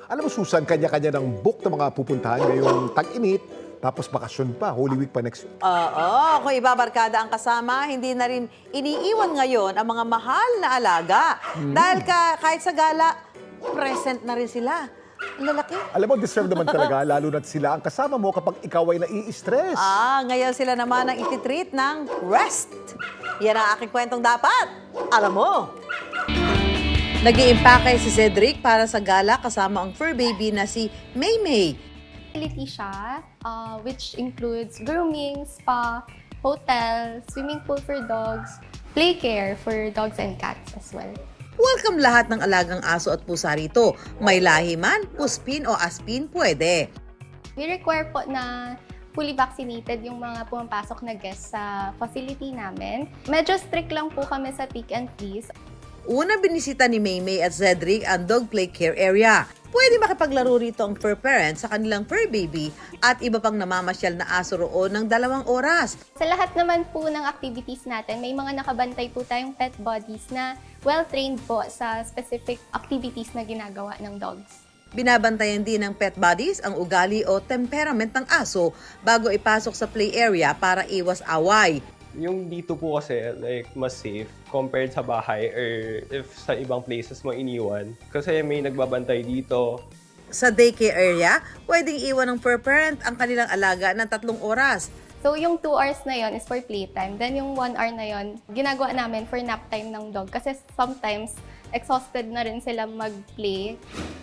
Alam mo, Susan, kanya-kanya ng book na mga pupuntahan ngayong tag-init, tapos bakasyon pa, Holy Week pa next week. Oo, kung ibabarkada ang kasama, hindi na rin iniiwan ngayon ang mga mahal na alaga. Dahil kahit sa gala, present na rin sila. Ang lalaki. Alam mo, deserve naman talaga, lalo na't sila ang kasama mo kapag ikaw ay nai-stress. Ngayon sila naman ang ititreat ng rest. Yan ang aking kwentong dapat. Alam mo. Nag-iimpake si Cedric para sa gala kasama ang fur baby na si Maymay. Facility siya, which includes grooming, spa, hotel, swimming pool for dogs, play care for dogs and cats as well. Welcome lahat ng alagang aso at pusa rito. May lahi man, puspin o aspin, pwede. We require po na fully vaccinated yung mga pumapasok na guests sa facility namin. Medyo strict lang po kami sa tick and fleas. Una binisita ni Maymay at Cedric ang dog play care area. Pwede makipaglaro rito ang fur parents sa kanilang fur baby at iba pang namamasyal na aso roon ng 2 oras. Sa lahat naman po ng activities natin, may mga nakabantay po tayong pet bodies na well-trained po sa specific activities na ginagawa ng dogs. Binabantayan din ng pet bodies ang ugali o temperament ng aso bago ipasok sa play area para iwas away. Yung dito po kasi like mas safe compared sa bahay or if sa ibang places mo iniwan. Kasi may nagbabantay dito. Sa daycare area, pwedeng iwan ng fur parent ang kanilang alaga ng 3 oras. So, yung 2 hours na yon is for playtime. Then, yung 1 hour na yon ginagawa namin for nap time ng dog. Kasi sometimes, exhausted na rin sila mag-play.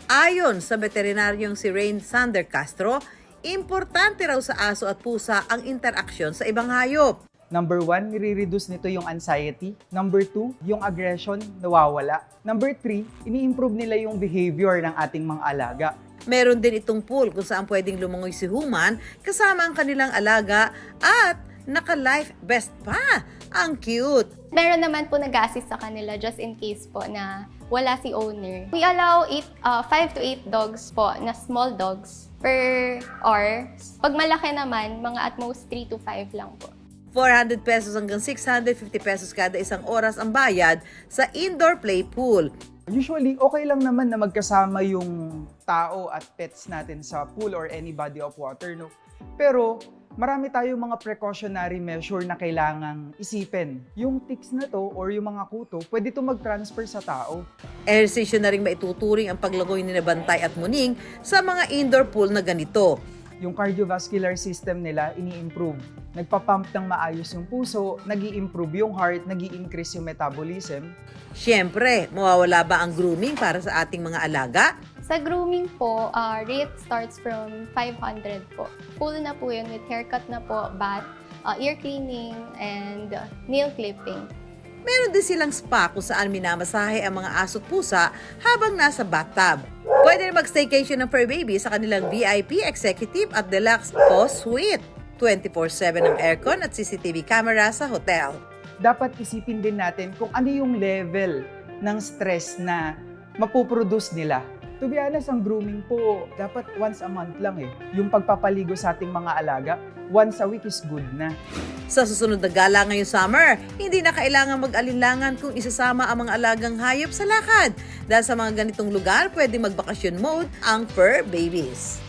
Ayon sa veterinaryong si Rain Sander Castro, importante raw sa aso at pusa ang interaksyon sa ibang hayop. Number 1, nire-reduce nito yung anxiety. Number 2, yung aggression nawawala. Number 3, ini-improve nila yung behavior ng ating mga alaga. Meron din itong pool kung saan pwedeng lumangoy si Human kasama ang kanilang alaga at naka-life vest pa. Ang cute! Meron naman po nag-assist sa kanila just in case po na wala si owner. We allow 5 to 8 dogs po na small dogs per hour. Pag malaki naman, mga at most 3 to 5 lang po. 400 pesos hanggang 650 pesos kada isang oras ang bayad sa indoor play pool. Usually, okay lang naman na magkasama yung tao at pets natin sa pool or any body of water, no? Pero, marami tayong mga precautionary measure na kailangang isipin. Yung ticks na to or yung mga kuto, pwede to mag-transfer sa tao. Ehersisyo na rin maituturing ang paglangoy ni Bantay at Muning sa mga indoor pool na ganito. Yung cardiovascular system nila, ini-improve. Nagpapump ng maayos yung puso, nag-i-improve yung heart, nag-i-increase yung metabolism. Siyempre, mawawala ba ang grooming para sa ating mga alaga? Sa grooming po, rate starts from 500 po. Full na po yun with haircut na po, bath, ear cleaning, and nail clipping. Meron din silang spa kung saan minamasahe ang mga aso't pusa habang nasa bathtub. Pwede rin mag-staycation ng fur baby sa kanilang VIP, Executive at Deluxe Post Suite. 24/7 ang aircon at CCTV camera sa hotel. Dapat isipin din natin kung ano yung level ng stress na mapuproduce nila. To be honest, ang grooming po, dapat once a month lang eh. Yung pagpapaligo sa ating mga alaga, once a week is good na. Sa susunod na gala ngayong summer, hindi na kailangan mag-alinlangan kung isasama ang mga alagang hayop sa lakad. Dahil sa mga ganitong lugar, pwede magbakasyon mode ang fur babies.